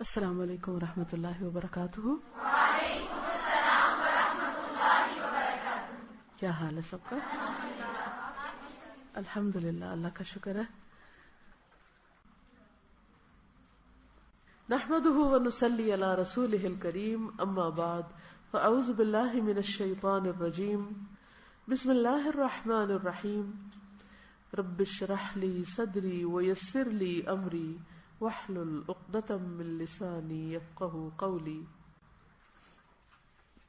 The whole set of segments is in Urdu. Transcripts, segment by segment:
السلام علیکم ورحمۃ اللہ وبرکاتہ۔ وعلیکم السلام ورحمۃ اللہ وبرکاتہ۔ کیا حال ہے سب کا؟ الحمدللہ، اللہ کا شکر ہے۔ نحمده ونصلی علی رسولہ الکریم، اما بعد فاعوذ باللہ من الشیطان الرجیم، بسم اللہ الرحمن الرحیم۔ رب اشرح لی صدری ویسر لی امری واحلل عقدۃ من لسانی یفقہوا قولی۔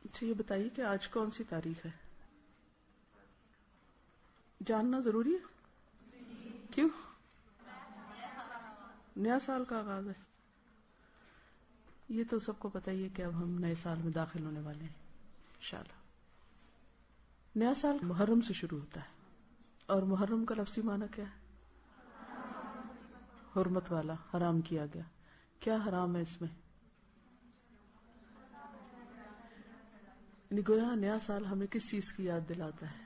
اچھا، یہ بتائیے کہ آج کون سی تاریخ ہے؟ جاننا ضروری ہے؟ کیوں؟ نیا سال کا آغاز ہے۔ یہ تو سب کو پتہ ہی ہے کہ اب ہم نئے سال میں داخل ہونے والے ہیں انشاءاللہ۔ نیا سال محرم سے شروع ہوتا ہے، اور محرم کا لفظی معنی کیا ہے؟ حرمت والا، حرام کیا گیا۔ کیا حرام ہے اس میں؟ یعنی گویا نیا سال ہمیں کس چیز کی یاد دلاتا ہے؟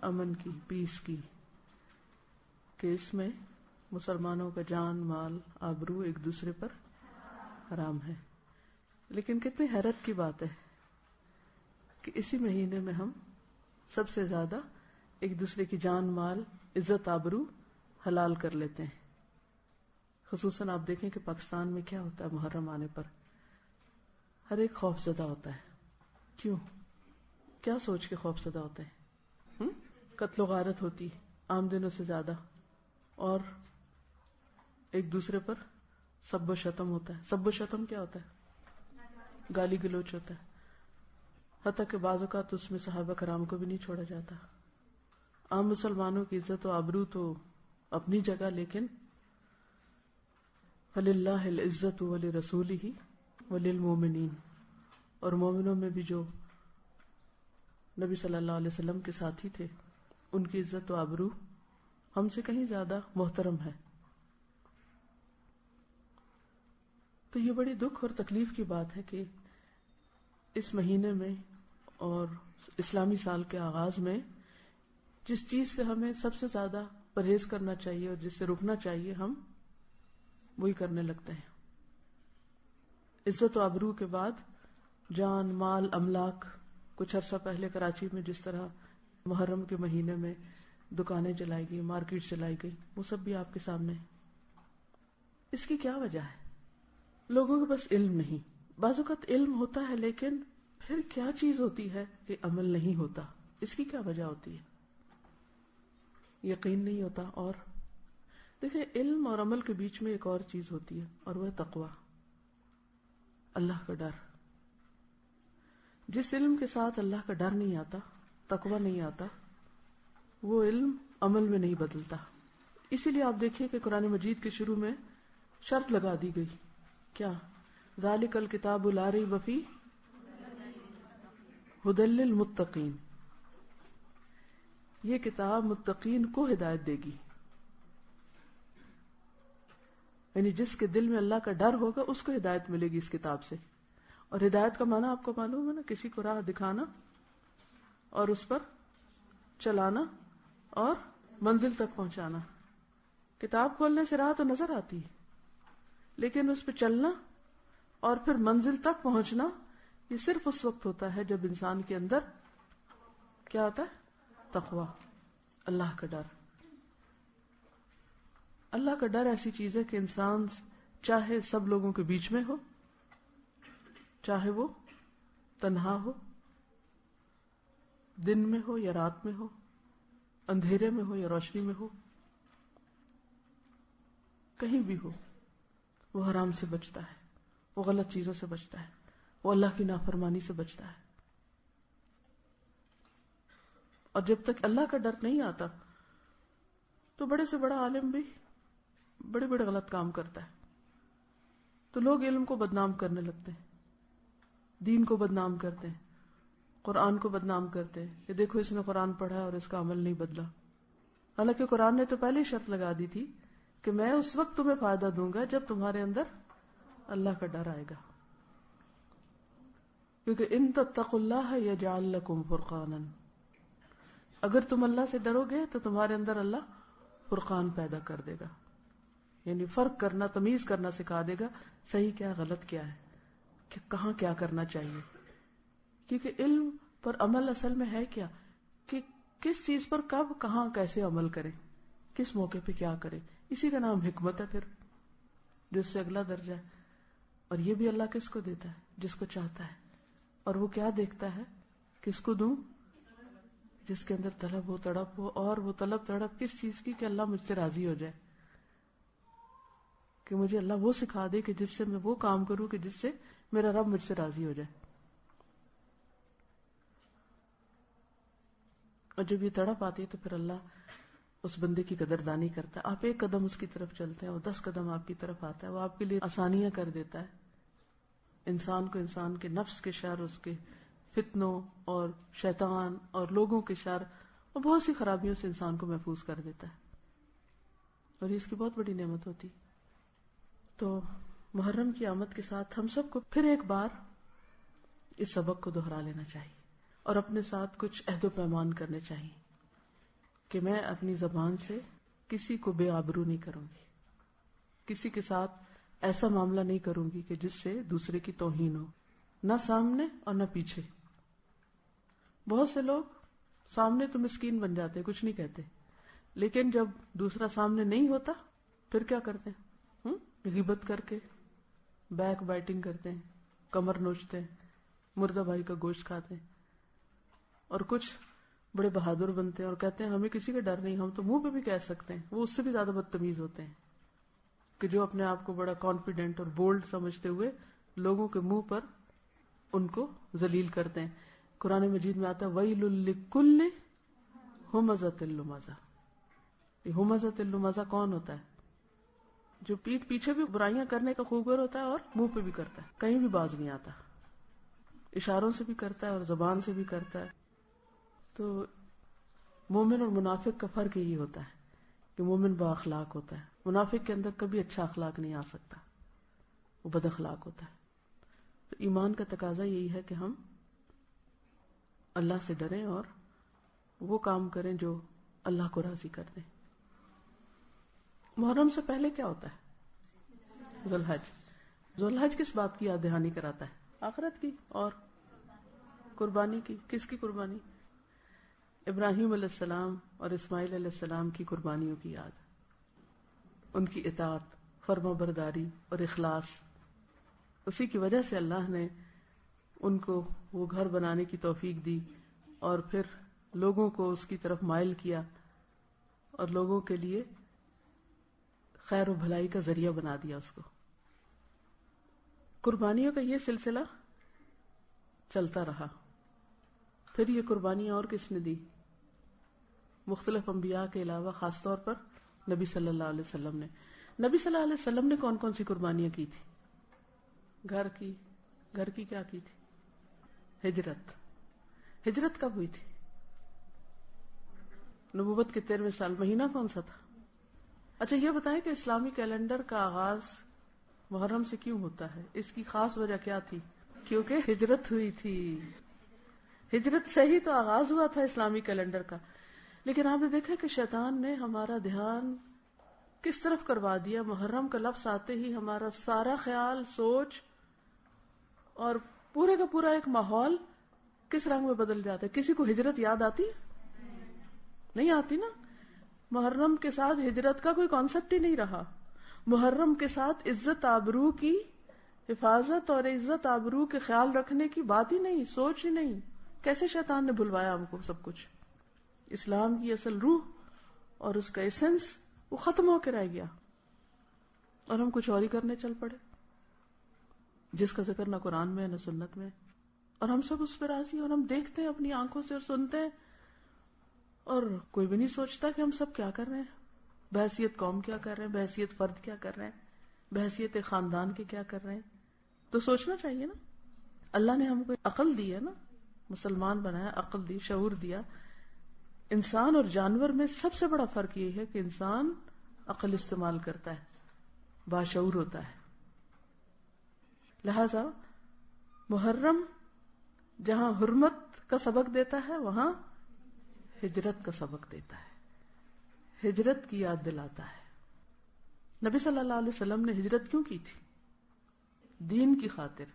امن کی، پیس کی، کہ اس میں مسلمانوں کا جان، مال، آبرو ایک دوسرے پر حرام ہے۔ لیکن کتنی حیرت کی بات ہے کہ اسی مہینے میں ہم سب سے زیادہ ایک دوسرے کی جان، مال، عزت، آبرو حلال کر لیتے ہیں۔ خصوصاً آپ دیکھیں کہ پاکستان میں کیا ہوتا ہے محرم آنے پر، ہر ایک خوف زدہ ہوتا ہے۔ کیوں؟ کیا سوچ کے خوف زدہ ہوتے ہیں؟ قتل و غارت ہوتی عام دنوں سے زیادہ، اور ایک دوسرے پر سب و شتم ہوتا ہے۔ سب و شتم کیا ہوتا ہے؟ گالی گلوچ ہوتا ہے، حتیٰ کہ بعض اوقات اس میں صحابہ کرام کو بھی نہیں چھوڑا جاتا۔ عام مسلمانوں کی عزت و آبرو تو اپنی جگہ، لیکن فَلِلَّهِ الْعِزَّةُ وَلِرَسُولِهِ وَلِلْمُؤْمِنِينَ، اور مومنوں میں بھی جو نبی صلی اللہ علیہ وسلم کے ساتھی تھے، ان کی عزت و آبرو ہم سے کہیں زیادہ محترم ہے۔ تو یہ بڑی دکھ اور تکلیف کی بات ہے کہ اس مہینے میں اور اسلامی سال کے آغاز میں جس چیز سے ہمیں سب سے زیادہ پرہیز کرنا چاہیے اور جس سے رکنا چاہیے، ہم وہی کرنے لگتے ہیں۔ عزت و آبرو کے بعد جان، مال، املاک۔ کچھ عرصہ پہلے کراچی میں جس طرح محرم کے مہینے میں دکانیں جلائی گئی، مارکیٹ جلائی گئی، وہ سب بھی آپ کے سامنے ہے۔ اس کی کیا وجہ ہے؟ لوگوں کے پاس علم نہیں۔ بعض اوقات علم ہوتا ہے، لیکن پھر کیا چیز ہوتی ہے کہ عمل نہیں ہوتا؟ اس کی کیا وجہ ہوتی ہے؟ یقین نہیں ہوتا۔ اور دیکھیں، علم اور عمل کے بیچ میں ایک اور چیز ہوتی ہے، اور وہ ہے تقوی، اللہ کا ڈر۔ جس علم کے ساتھ اللہ کا ڈر نہیں آتا، تقوی نہیں آتا، وہ علم عمل میں نہیں بدلتا۔ اسی لیے آپ دیکھیں کہ قرآن مجید کے شروع میں شرط لگا دی گئی، کیا؟ ذالک الکتاب لا ریب فیہ ھدی للمتقین۔ یہ کتاب متقین کو ہدایت دے گی، یعنی جس کے دل میں اللہ کا ڈر ہوگا اس کو ہدایت ملے گی اس کتاب سے۔ اور ہدایت کا معنی آپ کو معلوم ہے نا، کسی کو راہ دکھانا اور اس پر چلانا اور منزل تک پہنچانا۔ کتاب کھولنے سے راہ تو نظر آتی ہے، لیکن اس پہ چلنا اور پھر منزل تک پہنچنا، یہ صرف اس وقت ہوتا ہے جب انسان کے اندر کیا آتا ہے؟ تقوی، اللہ کا ڈر۔ اللہ کا ڈر ایسی چیز ہے کہ انسان چاہے سب لوگوں کے بیچ میں ہو، چاہے وہ تنہا ہو، دن میں ہو یا رات میں ہو، اندھیرے میں ہو یا روشنی میں ہو، کہیں بھی ہو، وہ حرام سے بچتا ہے، وہ غلط چیزوں سے بچتا ہے، وہ اللہ کی نافرمانی سے بچتا ہے۔ اور جب تک اللہ کا ڈر نہیں آتا تو بڑے سے بڑا عالم بھی بڑے بڑے غلط کام کرتا ہے، تو لوگ علم کو بدنام کرنے لگتے ہیں، دین کو بدنام کرتے ہیں، قرآن کو بدنام کرتے ہیں کہ دیکھو اس نے قرآن پڑھا اور اس کا عمل نہیں بدلا۔ حالانکہ قرآن نے تو پہلے ہی شرط لگا دی تھی کہ میں اس وقت تمہیں فائدہ دوں گا جب تمہارے اندر اللہ کا ڈر آئے گا، کیونکہ ان تتقوا اللہ یجعل لکم فرقانا، اگر تم اللہ سے ڈرو گے تو تمہارے اندر اللہ فرقان پیدا کر دے گا، یعنی فرق کرنا، تمیز کرنا سکھا دے گا، صحیح کیا غلط کیا ہے، کہ کہاں کیا کرنا چاہیے. کیونکہ علم پر عمل اصل میں ہے کیا، کہ کس چیز پر کب کہاں کیسے عمل کرے، کس موقع پہ کیا کرے. اسی کا نام حکمت ہے پھر، جو اس سے اگلا درجہ ہے. اور یہ بھی اللہ کس کو دیتا ہے؟ جس کو چاہتا ہے. اور وہ کیا دیکھتا ہے؟ کس کو دوں؟ جس کے اندر طلب ہو، تڑپ ہو. اور وہ طلب تڑپ کس چیز کی؟ کہ اللہ مجھ سے راضی ہو جائے، کہ مجھے اللہ وہ سکھا دے کہ جس سے میں وہ کام کروں کہ جس سے میرا رب مجھ سے راضی ہو جائے. اور جب یہ تڑپ آتی ہے تو پھر اللہ اس بندے کی قدردانی کرتا ہے. آپ ایک قدم اس کی طرف چلتے ہیں، وہ 10 قدم آپ کی طرف آتا ہے. وہ آپ کے لیے آسانیاں کر دیتا ہے. انسان کو انسان کے نفس کے شر، اس کے فتنوں اور شیطان اور لوگوں کے شر اور بہت سی خرابیوں سے انسان کو محفوظ کر دیتا ہے. اور یہ اس کی بہت بڑی نعمت ہوتی. تو محرم کی آمد کے ساتھ ہم سب کو پھر ایک بار اس سبق کو دہرا لینا چاہیے اور اپنے ساتھ کچھ عہد و پیمان کرنے چاہیے کہ میں اپنی زبان سے کسی کو بے آبرو نہیں کروں گی، کسی کے ساتھ ایسا معاملہ نہیں کروں گی کہ جس سے دوسرے کی توہین ہو، نہ سامنے اور نہ پیچھے. بہت سے لوگ سامنے تو مسکین بن جاتے، کچھ نہیں کہتے، لیکن جب دوسرا سامنے نہیں ہوتا پھر کیا کرتے ہیں؟ غیبت کر کے بیک بائٹنگ کرتے ہیں، کمر نوچتے ہیں، مردہ بھائی کا گوشت کھاتے ہیں. اور کچھ بڑے بہادر بنتے ہیں اور کہتے ہیں ہمیں کسی کا ڈر نہیں، ہم تو منہ پہ بھی کہہ سکتے ہیں. وہ اس سے بھی زیادہ بدتمیز ہوتے ہیں کہ جو اپنے آپ کو بڑا کانفیڈنٹ اور بولڈ سمجھتے ہوئے لوگوں کے منہ پر ان کو ذلیل کرتے ہیں. قرآن مجید میں آتا ہے وَيْلٌ لِكُلِّ ہُمَزَةٍ لُمَزَةٍ. یہ ہمزۃ اللمزہ کون ہوتا ہے؟ جو پیٹھ پیچھے بھی برائیاں کرنے کا خوگر ہوتا ہے اور منہ پہ بھی کرتا ہے، کہیں بھی باز نہیں آتا، اشاروں سے بھی کرتا ہے اور زبان سے بھی کرتا ہے. تو مومن اور منافق کا فرق یہی ہوتا ہے کہ مومن با اخلاق ہوتا ہے، منافق کے اندر کبھی اچھا اخلاق نہیں آ سکتا، وہ بد اخلاق ہوتا ہے. تو ایمان کا تقاضا یہی ہے کہ ہم اللہ سے ڈریں اور وہ کام کریں جو اللہ کو راضی کر دیں. محرم سے پہلے کیا ہوتا ہے؟ ذوالحج. ذوالحج کس بات کی یاد دہانی کراتا ہے؟ آخرت کی اور قربانی کی. کس کی قربانی؟ ابراہیم علیہ السلام اور اسماعیل علیہ السلام کی قربانیوں کی یاد، ان کی اطاعت، فرما برداری اور اخلاص. اسی کی وجہ سے اللہ نے ان کو وہ گھر بنانے کی توفیق دی اور پھر لوگوں کو اس کی طرف مائل کیا اور لوگوں کے لیے خیر و بھلائی کا ذریعہ بنا دیا اس کو. قربانیوں کا یہ سلسلہ چلتا رہا. پھر یہ قربانیاں اور کس نے دی؟ مختلف انبیاء کے علاوہ خاص طور پر نبی صلی اللہ علیہ وسلم نے. نبی صلی اللہ علیہ وسلم نے کون کون سی قربانیاں کی تھی؟ گھر کی کیا کی تھی؟ ہجرت کب ہوئی تھی؟ نبوت کے 13ویں سال. مہینہ کون سا تھا؟ اچھا یہ بتائیں کہ اسلامی کیلنڈر کا آغاز محرم سے کیوں ہوتا ہے؟ اس کی خاص وجہ کیا تھی؟ کیونکہ ہجرت ہوئی تھی. ہجرت سے ہی تو آغاز ہوا تھا اسلامی کیلنڈر کا. لیکن آپ نے دیکھا کہ شیطان نے ہمارا دھیان کس طرف کروا دیا. محرم کا لفظ آتے ہی ہمارا سارا خیال، سوچ اور پورے کا پورا ایک ماحول کس رنگ میں بدل جاتا ہے. کسی کو ہجرت یاد آتی ہے؟ نہیں آتی نا. محرم کے ساتھ ہجرت کا کوئی کانسیپٹ ہی نہیں رہا. محرم کے ساتھ عزت آبرو کی حفاظت اور عزت آبرو کے خیال رکھنے کی بات ہی نہیں، سوچ ہی نہیں. کیسے شیطان نے بھلوایا ہم کو سب کچھ. اسلام کی اصل روح اور اس کا ایسنس وہ ختم ہو کے رہ گیا اور ہم کچھ اور ہی کرنے چل پڑے جس کا ذکر نہ قرآن میں ہے نہ سنت میں. اور ہم سب اس پہ راضی، اور ہم دیکھتے ہیں اپنی آنکھوں سے اور سنتے ہیں اور کوئی بھی نہیں سوچتا کہ ہم سب کیا کر رہے ہیں، بحیثیت قوم کیا کر رہے ہیں، بحیثیت فرد کیا کر رہے ہیں، بحیثیت خاندان کے کیا کر رہے ہیں. تو سوچنا چاہیے نا. اللہ نے ہم کو عقل دی ہے نا، مسلمان بنایا، عقل دی، شعور دیا. انسان اور جانور میں سب سے بڑا فرق یہ ہے کہ انسان عقل استعمال کرتا ہے، باشعور ہوتا ہے. لہذا محرم جہاں حرمت کا سبق دیتا ہے وہاں ہجرت کا سبق دیتا ہے، ہجرت کی یاد دلاتا ہے. نبی صلی اللہ علیہ وسلم نے ہجرت کیوں کی تھی؟ دین کی خاطر،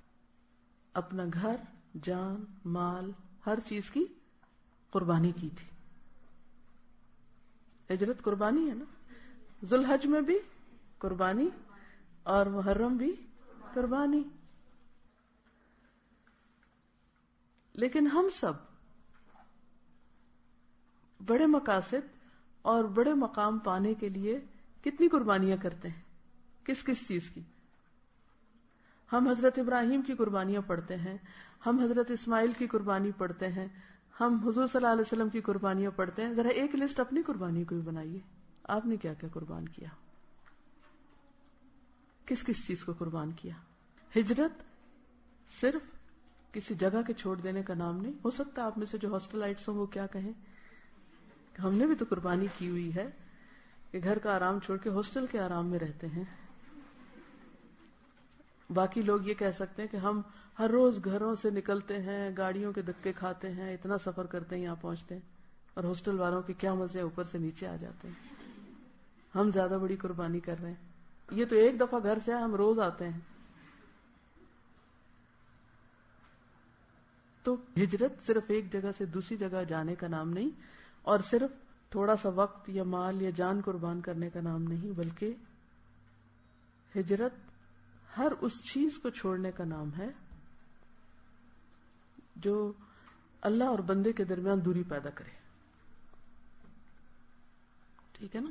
اپنا گھر، جان، مال، ہر چیز کی قربانی کی تھی. ہجرت قربانی ہے نا. ذوالحج میں بھی قربانی اور محرم بھی قربانی. لیکن ہم سب بڑے مقاصد اور بڑے مقام پانے کے لیے کتنی قربانیاں کرتے ہیں؟ کس کس چیز کی؟ ہم حضرت ابراہیم کی قربانیاں پڑھتے ہیں، ہم حضرت اسماعیل کی قربانی پڑھتے ہیں، ہم حضور صلی اللہ علیہ وسلم کی قربانیاں پڑھتے ہیں. ذرا ایک لسٹ اپنی قربانی کو بھی بنائیے. آپ نے کیا کیا قربان کیا؟ کس کس چیز کو قربان کیا؟ ہجرت صرف کسی جگہ کے چھوڑ دینے کا نام نہیں. ہو سکتا ہے آپ میں سے جو ہاسٹلائٹس ہوں وہ کیا کہیں کہ ہم نے بھی تو قربانی کی ہوئی ہے کہ گھر کا آرام چھوڑ کے ہاسٹل کے آرام میں رہتے ہیں. باقی لوگ یہ کہہ سکتے ہیں کہ ہم ہر روز گھروں سے نکلتے ہیں، گاڑیوں کے دھکے کھاتے ہیں، اتنا سفر کرتے ہیں، یہاں پہنچتے ہیں، اور ہاسٹل والوں کے کیا مزے اوپر سے نیچے آ جاتے ہیں. ہم زیادہ بڑی قربانی کر رہے ہیں. یہ تو ایک دفعہ گھر سے ہم روز آتے ہیں. تو ہجرت صرف ایک جگہ سے دوسری جگہ جانے کا نام نہیں، اور صرف تھوڑا سا وقت یا مال یا جان قربان کرنے کا نام نہیں، بلکہ ہجرت ہر اس چیز کو چھوڑنے کا نام ہے جو اللہ اور بندے کے درمیان دوری پیدا کرے. ٹھیک ہے نا؟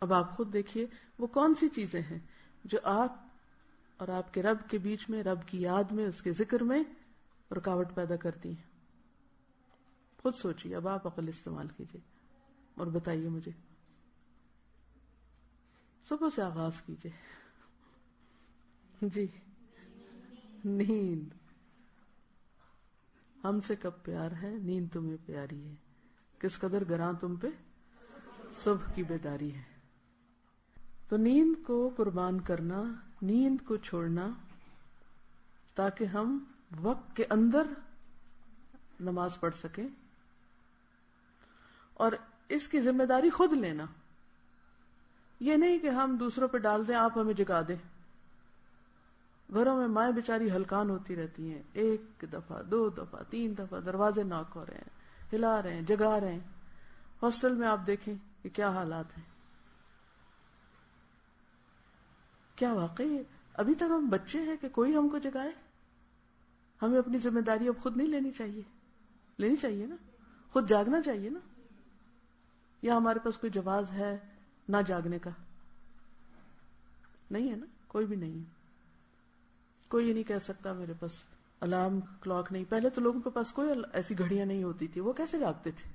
اب آپ خود دیکھیے وہ کون سی چیزیں ہیں جو آپ اور آپ کے رب کے بیچ میں، رب کی یاد میں، اس کے ذکر میں رکاوٹ پیدا کرتی ہیں. خود سوچیے. اب آپ عقل استعمال کیجیے اور بتائیے مجھے. صبح سے آغاز کیجیے. جی، نیند. ہم سے کب پیار ہے، نیند تمہیں پیاری ہے، کس قدر گراں تم پہ صبح کی بیداری ہے. تو نیند کو قربان کرنا، نیند کو چھوڑنا، تاکہ ہم وقت کے اندر نماز پڑھ سکیں، اور اس کی ذمہ داری خود لینا. یہ نہیں کہ ہم دوسروں پہ ڈال دیں، آپ ہمیں جگا دیں. گھروں میں مائیں بیچاری ہلکان ہوتی رہتی ہیں، ایک دفعہ، 2 دفعہ، 3 دفعہ دروازے ناک ہو رہے ہیں، ہلا رہے ہیں، جگا رہے ہیں. ہاسٹل میں آپ دیکھیں کہ کیا حالات ہیں. کیا واقعی ابھی تک ہم بچے ہیں کہ کوئی ہم کو جگائے؟ ہمیں اپنی ذمہ داری اب خود نہیں لینی چاہیے؟ لینی چاہیے نا. خود جاگنا چاہیے نا. یا ہمارے پاس کوئی جواز ہے نہ جاگنے کا؟ نہیں ہے نا. کوئی بھی نہیں ہے. کوئی یہ نہیں کہہ سکتا میرے پاس الارم کلاک نہیں. پہلے تو لوگوں کے پاس کوئی ایسی گھڑیاں نہیں ہوتی تھی. وہ کیسے جاگتے تھے؟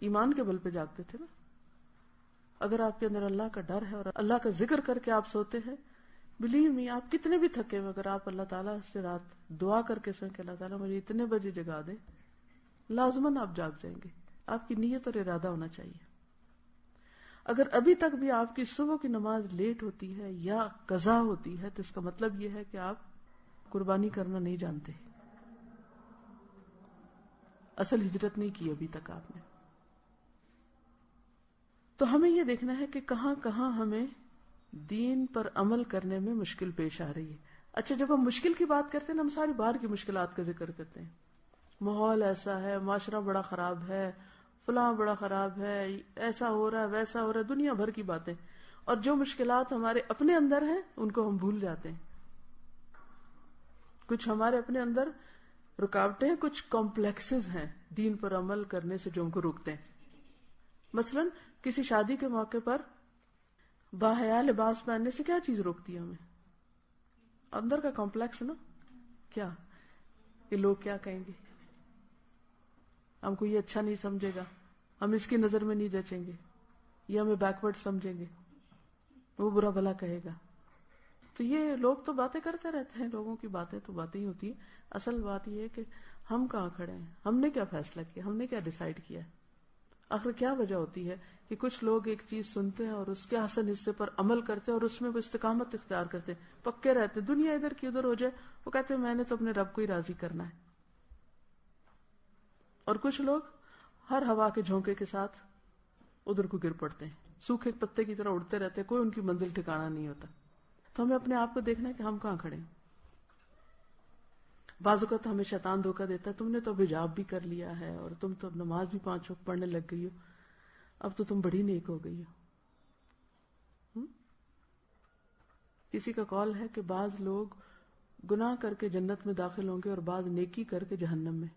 ایمان کے بل پہ جاگتے تھے نا. اگر آپ کے اندر اللہ کا ڈر ہے اور اللہ کا ذکر کر کے آپ سوتے ہیں، بلیو می، آپ کتنے بھی تھکے ہوئے اگر آپ اللہ تعالیٰ سے رات دعا کر کے سوئیں کہ اللہ تعالیٰ مجھے اتنے بجے جگا دے، لازماً آپ جاگ جائیں گے. آپ کی نیت اور ارادہ ہونا چاہیے. اگر ابھی تک بھی آپ کی صبح کی نماز لیٹ ہوتی ہے یا قضا ہوتی ہے تو اس کا مطلب یہ ہے کہ آپ قربانی کرنا نہیں جانتے. اصل ہجرت نہیں کی ابھی تک آپ نے. تو ہمیں یہ دیکھنا ہے کہ کہاں کہاں ہمیں دین پر عمل کرنے میں مشکل پیش آ رہی ہے. اچھا، جب ہم مشکل کی بات کرتے ہیں نا، ہم ساری باہر کی مشکلات کا ذکر کرتے ہیں. ماحول ایسا ہے، معاشرہ بڑا خراب ہے، فلاں بڑا خراب ہے، ایسا ہو رہا ہے، ویسا ہو رہا ہے، دنیا بھر کی باتیں. اور جو مشکلات ہمارے اپنے اندر ہیں ان کو ہم بھول جاتے ہیں. کچھ ہمارے اپنے اندر رکاوٹیں، کچھ کمپلیکسز ہیں دین پر عمل کرنے سے جو ہم کو روکتے ہیں. مثلا کسی شادی کے موقع پر باحیا لباس پہننے سے کیا چیز روکتی ہے ہمیں؟ اندر کا کمپلیکس نا. کیا کہ لوگ کیا کہیں گے، ہم کو یہ اچھا نہیں سمجھے گا، ہم اس کی نظر میں نہیں جچیں گے، یہ ہمیں بیکورڈ سمجھیں گے، وہ برا بھلا کہے گا. تو یہ لوگ تو باتیں کرتے رہتے ہیں، لوگوں کی باتیں تو باتیں ہی ہوتی ہیں. اصل بات یہ ہے کہ ہم کہاں کھڑے ہیں، ہم نے کیا فیصلہ کیا، ہم نے کیا ڈیسائیڈ کیا. آخر کیا وجہ ہوتی ہے کہ کچھ لوگ ایک چیز سنتے ہیں اور اس کے حسن حصے پر عمل کرتے ہیں اور اس میں وہ استقامت اختیار کرتے ہیں، پکے رہتے ہیں. دنیا ادھر کی ادھر ہو جائے وہ کہتے ہیں میں نے تو اپنے رب کو ہی راضی کرنا ہے. اور کچھ لوگ ہر ہوا کے جھونکے کے ساتھ ادھر کو گر پڑتے ہیں، سوکھے پتے کی طرح اڑتے رہتے ہیں، کوئی ان کی منزل ٹھکانا نہیں ہوتا. تو ہمیں اپنے آپ کو دیکھنا ہے کہ ہم کہاں کھڑے ہیں. بعض اوقات ہمیں شیطان دھوکہ دیتا ہے، تم نے تو اب حجاب بھی کر لیا ہے اور تم تو اب نماز بھی 5 وقت پڑھنے لگ گئی ہو، اب تو تم بڑی نیک ہو گئی ہو. کسی کا قول ہے کہ بعض لوگ گناہ کر کے جنت میں داخل ہوں گے اور بعض نیکی کر کے جہنم میں.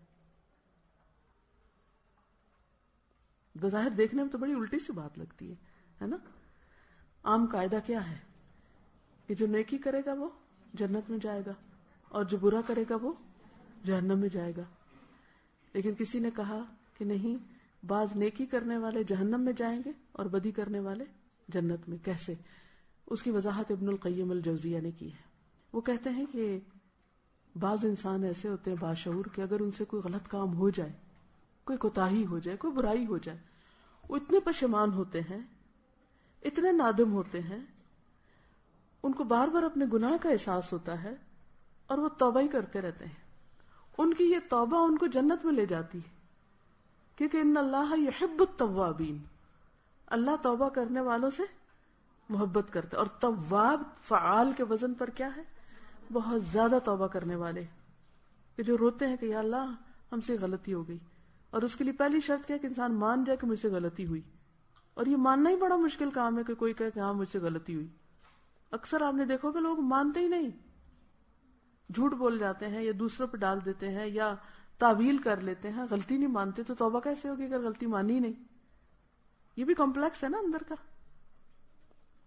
بظاہر دیکھنے میں تو بڑی الٹی سی بات لگتی ہے نا. عام قاعدہ کیا ہے کہ جو نیکی کرے گا وہ جنت میں جائے گا اور جو برا کرے گا وہ جہنم میں جائے گا. لیکن کسی نے کہا کہ نہیں، بعض نیکی کرنے والے جہنم میں جائیں گے اور بدی کرنے والے جنت میں. کیسے؟ اس کی وضاحت ابن القیم الجوزیہ نے کی ہے. وہ کہتے ہیں کہ بعض انسان ایسے ہوتے ہیں باشعور کہ اگر ان سے کوئی غلط کام ہو جائے، کوئی کوتاہی ہو جائے، کوئی برائی ہو جائے، وہ اتنے پشیمان ہوتے ہیں، اتنے نادم ہوتے ہیں، ان کو بار بار اپنے گناہ کا احساس ہوتا ہے اور وہ توبہ ہی کرتے رہتے ہیں. ان کی یہ توبہ ان کو جنت میں لے جاتی ہے، کیونکہ ان اللہ یحب التوابین، اللہ توبہ کرنے والوں سے محبت کرتا ہے. اور تواب فعال کے وزن پر کیا ہے؟ بہت زیادہ توبہ کرنے والے، کہ جو روتے ہیں کہ یا اللہ ہم سے غلطی ہو گئی. اور اس کے لیے پہلی شرط کیا کہ انسان مان جائے کہ مجھ سے غلطی ہوئی. اور یہ ماننا ہی بڑا مشکل کام ہے کہ کوئی کہے کہ ہاں مجھ سے غلطی ہوئی. اکثر آپ نے دیکھو کہ لوگ مانتے ہی نہیں، جھوٹ بول جاتے ہیں یا دوسروں پہ ڈال دیتے ہیں یا تعویل کر لیتے ہیں، غلطی نہیں مانتے. تو توبہ کیسے ہوگی اگر غلطی مانی ہی نہیں؟ یہ بھی کمپلیکس ہے نا اندر کا.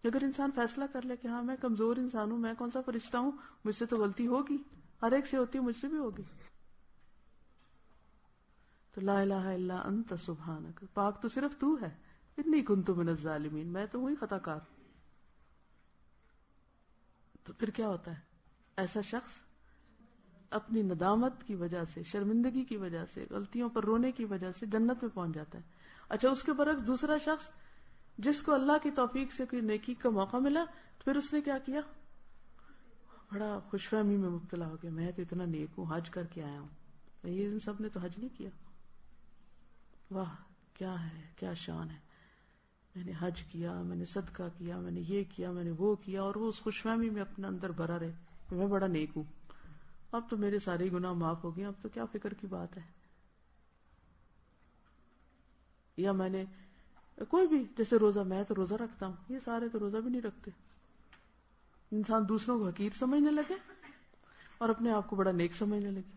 اگر انسان فیصلہ کر لے کہ ہاں میں کمزور انسان ہوں، میں کون سا فرشتہ ہوں، مجھ سے تو غلطی ہوگی، ہر ایک سے ہوتی ہے، مجھ سے بھی ہوگی. تو لا الہ الا انت سبحانک، پاک تو صرف تو ہے، انی کنت من الظالمین، میں تو ہوں ہی خطا کار. تو پھر کیا ہوتا ہے؟ ایسا شخص اپنی ندامت کی وجہ سے، شرمندگی کی وجہ سے، غلطیوں پر رونے کی وجہ سے جنت میں پہنچ جاتا ہے. اچھا، اس کے برعکس دوسرا شخص جس کو اللہ کی توفیق سے کوئی نیکی کا موقع ملا، پھر اس نے کیا کیا؟ بڑا خوش فہمی میں مبتلا ہو گیا، میں تو اتنا نیک ہوں، حج کر کے آیا ہوں. یہ ان سب نے تو حج نہیں کیا. واہ کیا ہے، کیا شان ہے، میں نے حج کیا، میں نے صدقہ کیا، میں نے یہ کیا، میں نے وہ کیا، اور وہ اس خوش فہمی میں اپنے اندر بھرا رہے کہ میں بڑا نیک ہوں، اب تو میرے سارے گناہ معاف ہو گئے، اب تو کیا فکر کی بات ہے. یا میں نے کوئی بھی، جیسے روزہ، میں تو روزہ رکھتا ہوں، یہ سارے تو روزہ بھی نہیں رکھتے. انسان دوسروں کو حقیر سمجھنے لگے اور اپنے آپ کو بڑا نیک سمجھنے لگے.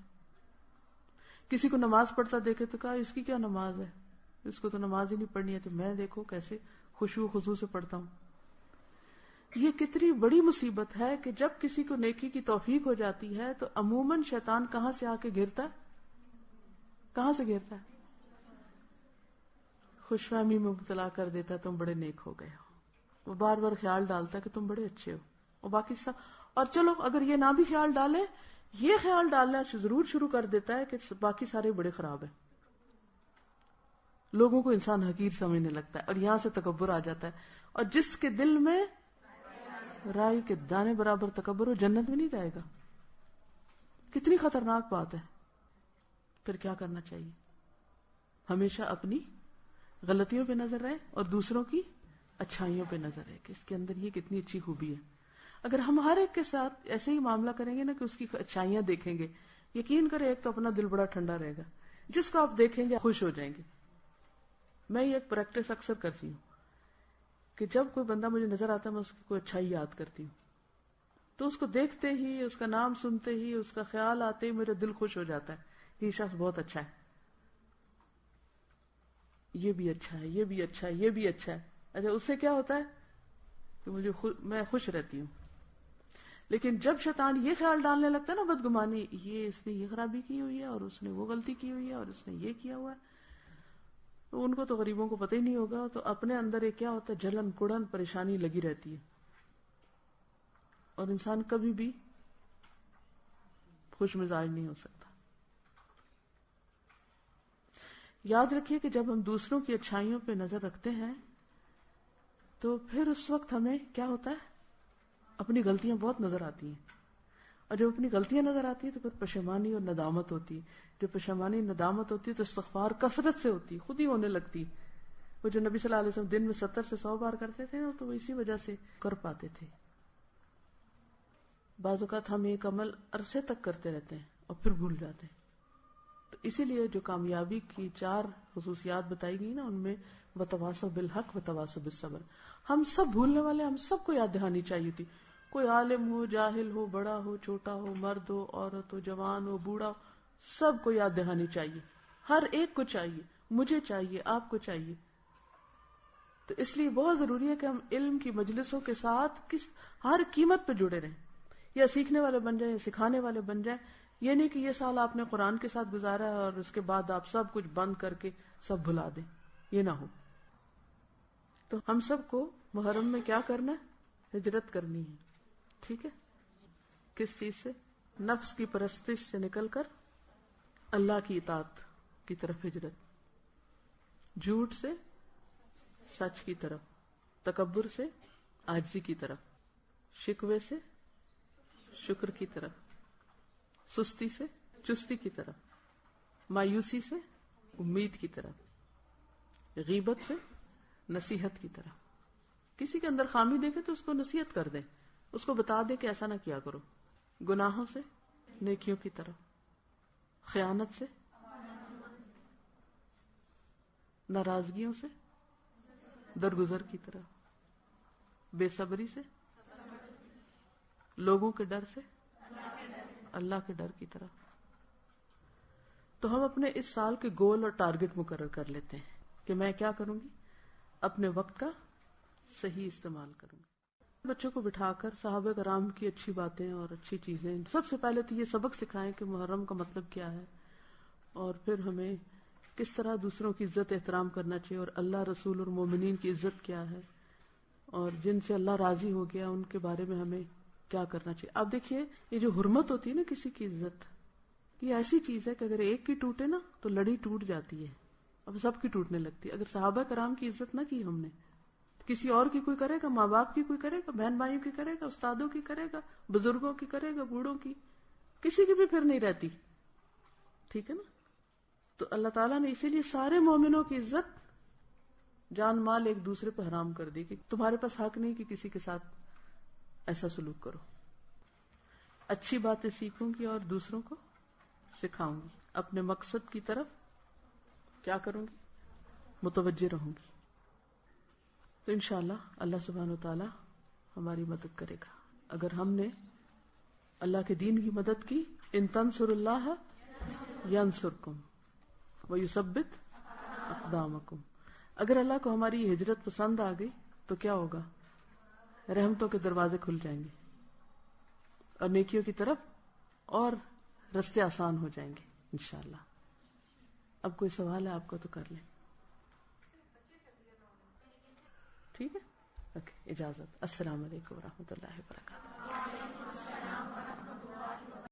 کسی کو نماز پڑھتا دیکھے تو کہا اس کی کیا نماز ہے، اس کو تو نماز ہی نہیں پڑھنی ہے، تو میں دیکھو کیسے خشوع و خضوع سے پڑھتا ہوں. یہ کتنی بڑی مصیبت ہے کہ جب کسی کو نیکی کی توفیق ہو جاتی ہے تو عموماً شیطان کہاں سے آ کے گھرتا ہے؟ کہاں سے گھرتا ہے؟ خوش فہمی میں مبتلا کر دیتا ہے، تم بڑے نیک ہو گئے ہو. وہ بار بار خیال ڈالتا ہے کہ تم بڑے اچھے ہو، اور باقی سب. اور چلو اگر یہ نہ بھی خیال ڈالے، یہ خیال ڈالنا ضرور شروع کر دیتا ہے کہ باقی سارے بڑے خراب ہیں. لوگوں کو انسان حقیر سمجھنے لگتا ہے اور یہاں سے تکبر آ جاتا ہے. اور جس کے دل میں رائی کے دانے برابر تکبر ہو، جنت میں نہیں جائے گا. کتنی خطرناک بات ہے. پھر کیا کرنا چاہیے؟ ہمیشہ اپنی غلطیوں پہ نظر رہے اور دوسروں کی اچھائیوں پہ نظر رہے کہ اس کے اندر یہ کتنی اچھی خوبی ہے. اگر ہم ہر ایک کے ساتھ ایسے ہی معاملہ کریں گے نا کہ اس کی اچھائیاں دیکھیں گے، یقین کریں ایک تو اپنا دل بڑا ٹھنڈا رہے گا، جس کو آپ دیکھیں گے خوش ہو جائیں گے. میں یہ ایک پریکٹس اکثر کرتی ہوں کہ جب کوئی بندہ مجھے نظر آتا ہے میں اس کی کوئی اچھائی یاد کرتی ہوں، تو اس کو دیکھتے ہی، اس کا نام سنتے ہی، اس کا خیال آتے ہی میرا دل خوش ہو جاتا ہے، یہ شخص بہت اچھا ہے، یہ بھی اچھا ہے، یہ بھی اچھا ہے، یہ بھی اچھا ہے. اچھا، اس سے کیا ہوتا ہے کہ میں خوش رہتی ہوں. لیکن جب شیطان یہ خیال ڈالنے لگتا ہے نا بدگمانی، یہ اس نے یہ خرابی کی ہوئی ہے اور اس نے وہ غلطی کی ہوئی ہے اور اس نے یہ کیا ہوا ہے، تو ان کو تو غریبوں کو پتہ ہی نہیں ہوگا. تو اپنے اندر ایک کیا ہوتا ہے، جلن کڑن پریشانی لگی رہتی ہے اور انسان کبھی بھی خوش مزاج نہیں ہو سکتا. یاد رکھیے کہ جب ہم دوسروں کی اچھائیوں پہ نظر رکھتے ہیں تو پھر اس وقت ہمیں کیا ہوتا ہے، اپنی غلطیاں بہت نظر آتی ہیں اور جب اپنی غلطیاں نظر آتی ہیں تو پھر پشیمانی اور ندامت ہوتی ہے. جب پشیمانی ندامت ہوتی ہے تو استغفار کثرت سے ہوتی ہے, خود ہی ہونے لگتی. وہ جو نبی صلی اللہ علیہ وسلم دن میں 70 سے 100 بار کرتے تھے نا, تو وہ اسی وجہ سے کر پاتے تھے. بعض اوقات ہم ایک عمل عرصے تک کرتے رہتے ہیں اور پھر بھول جاتے ہیں. تو اسی لیے جو کامیابی کی 4 خصوصیات بتائی گئی نا, ان میں وتواصوا بالحق وتواصوا بالصبر. ہم سب بھولنے والے, ہم سب کو یاد دہانی چاہیے تھی. کوئی عالم ہو, جاہل ہو, بڑا ہو, چھوٹا ہو, مرد ہو, عورت ہو, جوان ہو, بوڑھا ہو, سب کو یاد دہانی چاہیے. ہر ایک کو چاہیے, مجھے چاہیے, آپ کو چاہیے. تو اس لیے بہت ضروری ہے کہ ہم علم کی مجلسوں کے ساتھ ہر قیمت پہ جڑے رہیں, یا سیکھنے والے بن جائیں یا سکھانے والے بن جائیں. یہ نہیں کہ یہ سال آپ نے قرآن کے ساتھ گزارا ہے اور اس کے بعد آپ سب کچھ بند کر کے سب بھلا دیں, یہ نہ ہو. تو ہم سب کو محرم میں کیا کرنا ہے؟ ہجرت کرنی ہے. ٹھیک ہے, کس چیز سے؟ نفس کی پرستش سے نکل کر اللہ کی اطاعت کی طرف ہجرت, جھوٹ سے سچ کی طرف, تکبر سے عاجزی کی طرف, شکوے سے شکر کی طرف, سستی سے چستی کی طرف, مایوسی سے امید کی طرف, غیبت سے نصیحت کی طرف. کسی کے اندر خامی دیکھے تو اس کو نصیحت کر دیں, اس کو بتا دے کہ ایسا نہ کیا کرو. گناہوں سے نیکیوں کی طرف, خیانت سے, ناراضگیوں سے درگزر کی طرف, بے صبری سے لوگوں کے ڈر سے اللہ کے ڈر کی طرف. تو ہم اپنے اس سال کے گول اور ٹارگٹ مقرر کر لیتے ہیں کہ میں کیا کروں گی, اپنے وقت کا صحیح استعمال کروں گی. بچوں کو بٹھا کر صحابہ کرام کی اچھی باتیں اور اچھی چیزیں, سب سے پہلے تو یہ سبق سکھائیں کہ محرم کا مطلب کیا ہے, اور پھر ہمیں کس طرح دوسروں کی عزت احترام کرنا چاہیے, اور اللہ, رسول اور مومنین کی عزت کیا ہے, اور جن سے اللہ راضی ہو گیا ان کے بارے میں ہمیں کیا کرنا چاہیے. اب دیکھیے, یہ جو حرمت ہوتی ہے نا کسی کی عزت, یہ ایسی چیز ہے کہ اگر ایک کی ٹوٹے نا تو لڑی ٹوٹ جاتی ہے, اب سب کی ٹوٹنے لگتی ہے. اگر صحابہ کرام کی عزت نہ کی ہم نے, کسی اور کی کوئی کرے گا, ماں باپ کی کوئی کرے گا, بہن بھائیوں کی کرے گا, استادوں کی کرے گا, بزرگوں کی کرے گا, بوڑھوں کی, کسی کی بھی پھر نہیں رہتی. ٹھیک ہے نا. تو اللہ تعالیٰ نے اسی لیے سارے مومنوں کی عزت, جان مال ایک دوسرے پہ حرام کر دی کہ تمہارے پاس حق نہیں کہ کسی کے ساتھ ایسا سلوک کرو. اچھی باتیں سیکھوں گی اور دوسروں کو سکھاؤں گی, اپنے مقصد کی طرف کیا کروں گی, متوجہ رہوں گی. تو انشاءاللہ اللہ سبحانہ وتعالی ہماری مدد کرے گا اگر ہم نے اللہ کے دین کی مدد کی. ان تنصروا اللہ ینصرکم ویثبت اقدامکم. اگر اللہ کو ہماری یہ ہجرت پسند آ گئی تو کیا ہوگا, رحمتوں کے دروازے کھل جائیں گے اور نیکیوں کی طرف اور رستے آسان ہو جائیں گے انشاءاللہ. اب کوئی سوال ہے آپ کو تو کر لیں. ٹھیک ہے, اوکے, اجازت. السلام علیکم ورحمۃ اللہ وبرکاتہ.